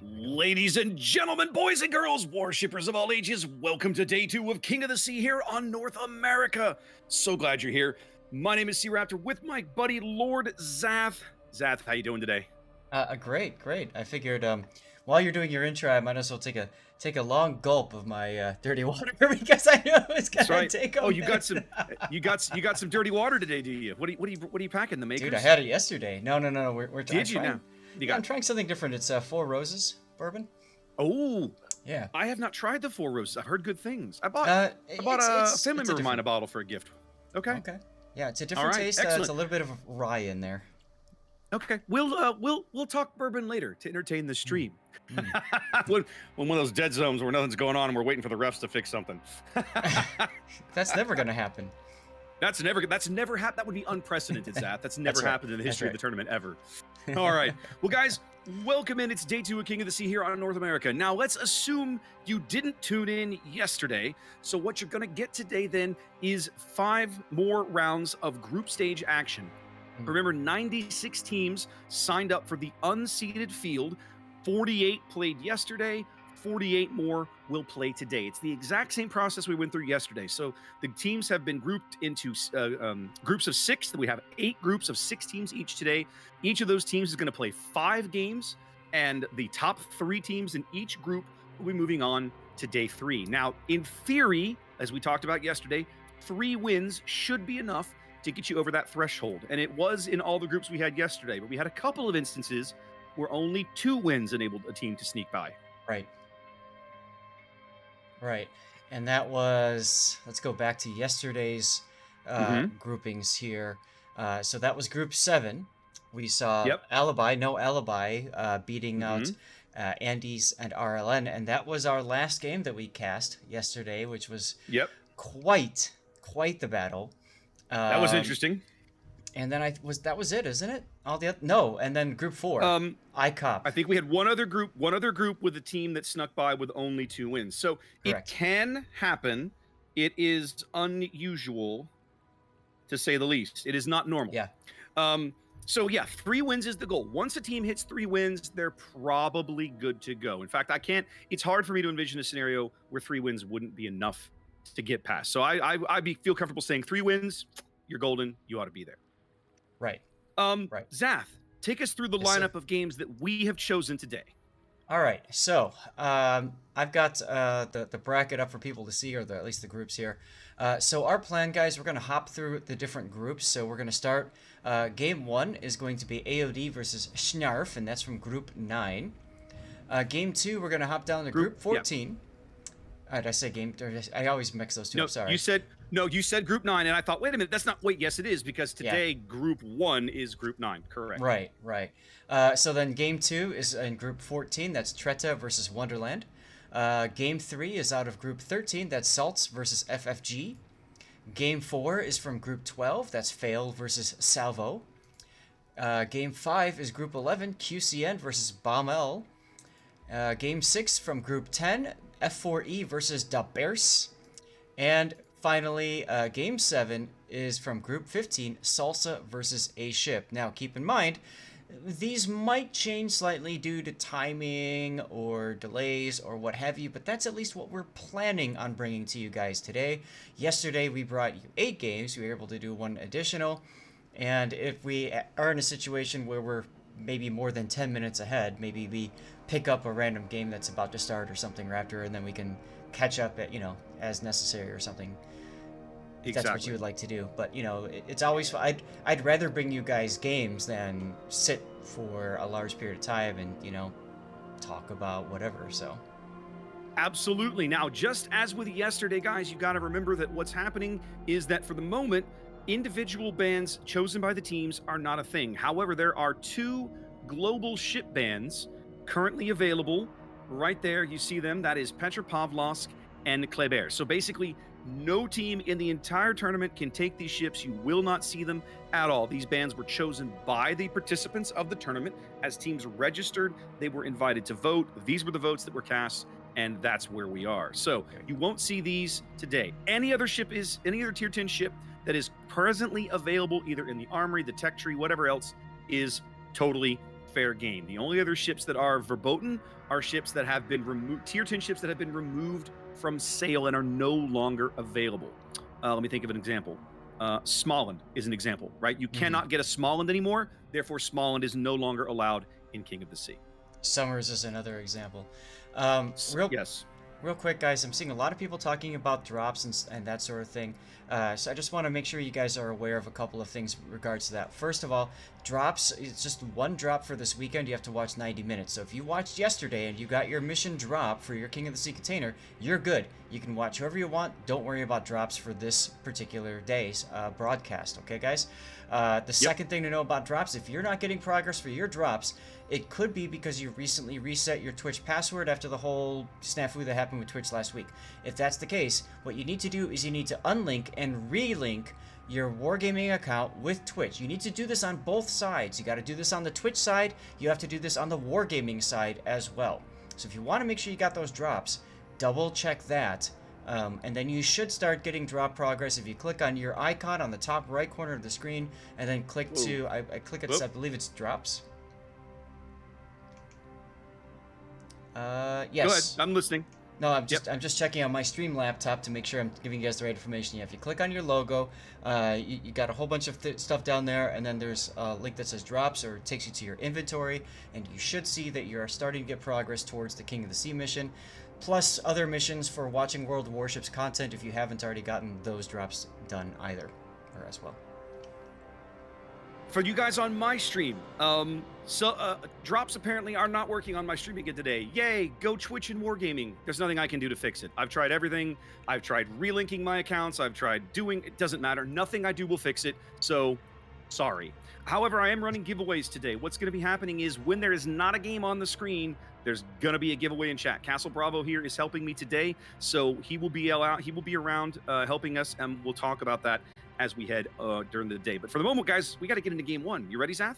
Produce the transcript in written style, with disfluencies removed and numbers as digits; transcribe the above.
Ladies and gentlemen, boys and girls, worshippers of all ages, welcome to day 2 of King of the Sea here on North America. So glad you're here. My name is SeaRaptor with my buddy Lord Zath. Zath, how you doing today? Great. I figured while you're doing your intro, I might as well take a long gulp of my dirty water because I knew it was That's gonna right. take a Oh, you got minute. some dirty water today, do you? What are you packing? The makers? Dude, I had it yesterday. No. I'm Did you trying. now? You Yeah, I'm got. trying something different. It's Four Roses bourbon. Oh, Yeah. I have not tried the Four Roses. I've heard good things. I bought a family it's a member of mine a different. bottle for a gift. Okay. Okay. Yeah, it's a All different right. taste. It's Excellent. a little bit of rye in there. Okay, we'll talk bourbon later to entertain the Mm. stream. Mm. when one of those dead zones where nothing's going on and we're waiting for the refs to fix something. That's never gonna happen. That's never happened. That would be unprecedented, Zach. That's never That's right. happened in the That's history of right. the tournament ever. All right, well, guys, welcome in. It's day 2 of King of the Sea here on North America. Now, let's assume you didn't tune in yesterday. So what you're gonna get today then is 5 more rounds of group stage action. Mm. Remember, 96 teams signed up for the unseeded field. 48 played yesterday. 48 more will play today. It's the exact same process we went through yesterday. So the teams have been grouped into groups of 6. We have 8 groups of 6 teams each today. Each of those teams is going to play 5 games, and the top 3 teams in each group will be moving on to day 3. Now, in theory, as we talked about yesterday, 3 wins should be enough to get you over that threshold. And it was in all the groups we had yesterday, but we had a couple of instances where only 2 wins enabled a team to sneak by. Right. And that was, let's go back to yesterday's Mhm. groupings here. So that was group 7. We saw Yep. No Alibi beating out Mhm. Andes and RLN. And that was our last game that we cast yesterday, which was Yep. quite the battle. That was interesting. And then that was it, isn't it? No, and then group 4, ICOP. I think we had one other group with a team that snuck by with only 2 wins. So Correct. it can happen. It is unusual, to say the least. It is not normal. Yeah. So yeah, 3 wins is the goal. Once a team hits 3 wins, they're probably good to go. In fact, it's hard for me to envision a scenario where 3 wins wouldn't be enough to get past. So I'd feel comfortable saying 3 wins, you're golden, you ought to be there. Right. Right. Zath, take us through the Yes, sir. lineup of games that we have chosen today. All right, so I've got the bracket up for people to see, or at least the groups here. So our plan, guys, we're going to hop through the different groups. So we're going to start. Game 1 is going to be AOD versus Schnarf, and that's from Group 9. Game 2, we're going to hop down to Group 14. Did I say game? I always mix those two No, up, sorry. you said Group 9, and I thought, wait a minute, yes, it is, because today Group 1 is Group 9, correct? Right. So then Game 2 is in Group 14. That's Treta versus Wonderland. Game 3 is out of Group 13. That's Salts versus FFG. Game 4 is from Group 12. That's Fail versus Salvo. Game 5 is Group 11. QCN versus Baumel. Game 6 from Group 10. F4E versus Da Bears. And finally, Game 7 is from Group 15, Salsa versus A Ship. Now, keep in mind, these might change slightly due to timing or delays or what have you, but that's at least what we're planning on bringing to you guys today. Yesterday, we brought you 8 games. We were able to do 1 additional. And if we are in a situation where we're maybe more than 10 minutes ahead, maybe we pick up a random game that's about to start or something, Raptor, and then we can catch up at, as necessary or something. If that's what you would like to do. But it's always I'd rather bring you guys games than sit for a large period of time and talk about whatever. So Absolutely. Now, just as with yesterday, guys, you got to remember that what's happening is that for the moment, individual bans chosen by the teams are not a thing. However, there are 2 global ship bans currently available. Right there, you see them. That is Petropavlovsk and Kleber. So basically, no team in the entire tournament can take these ships. You will not see them at all. These bans were chosen by the participants of the tournament. As teams registered, they were invited to vote. These were the votes that were cast, and that's where we are. So you won't see these today. Any other tier 10 ship that is presently available either in the armory, the tech tree, whatever else, is totally fair game. The only other ships that are verboten are ships that have been removed, tier 10 ships that have been removed from sale and are no longer available. Let me think of an example. Smallland is an example, right? You cannot get a Smallland anymore. Therefore, Smallland is no longer allowed in King of the Sea. Summers is another example. Yes. Real quick, guys, I'm seeing a lot of people talking about drops and that sort of thing. So I just want to make sure you guys are aware of a couple of things in regards to that. First of all, drops, it's just one drop for this weekend. You have to watch 90 minutes. So if you watched yesterday and you got your mission drop for your King of the Sea container, you're good. You can watch whoever you want. Don't worry about drops for this particular day's broadcast. Okay, guys? The second thing to know about drops, if you're not getting progress for your drops, it could be because you recently reset your Twitch password after the whole snafu that happened with Twitch last week. If that's the case, what you need to do is you need to unlink and relink your Wargaming account with Twitch. You need to do this on both sides. You got to do this on the Twitch side. You have to do this on the Wargaming side as well. So if you want to make sure you got those drops, double check that. And then you should start getting drop progress if you click on your icon on the top right corner of the screen and then click to, I click it, I believe it's drops. Yes. Go ahead. I'm listening. No, I'm just checking on my stream laptop to make sure I'm giving you guys the right information. Yeah, if you click on your logo, you got a whole bunch of stuff down there, and then there's a link that says drops, or it takes you to your inventory, and you should see that you are starting to get progress towards the King of the Sea mission, plus other missions for watching World of Warships content if you haven't already gotten those drops done either, or as well. For you guys on my stream, drops apparently are not working on my stream again today. Yay, go Twitch and Wargaming. There's nothing I can do to fix it. I've tried everything. I've tried relinking my accounts. I've tried it doesn't matter. Nothing I do will fix it. So, sorry. However, I am running giveaways today. What's going to be happening is when there is not a game on the screen, there's going to be a giveaway in chat. Castle Bravo here is helping me today, so he will be around helping us, and we'll talk about that as we head during the day. But for the moment, guys, we got to get into game one. You ready, Zath?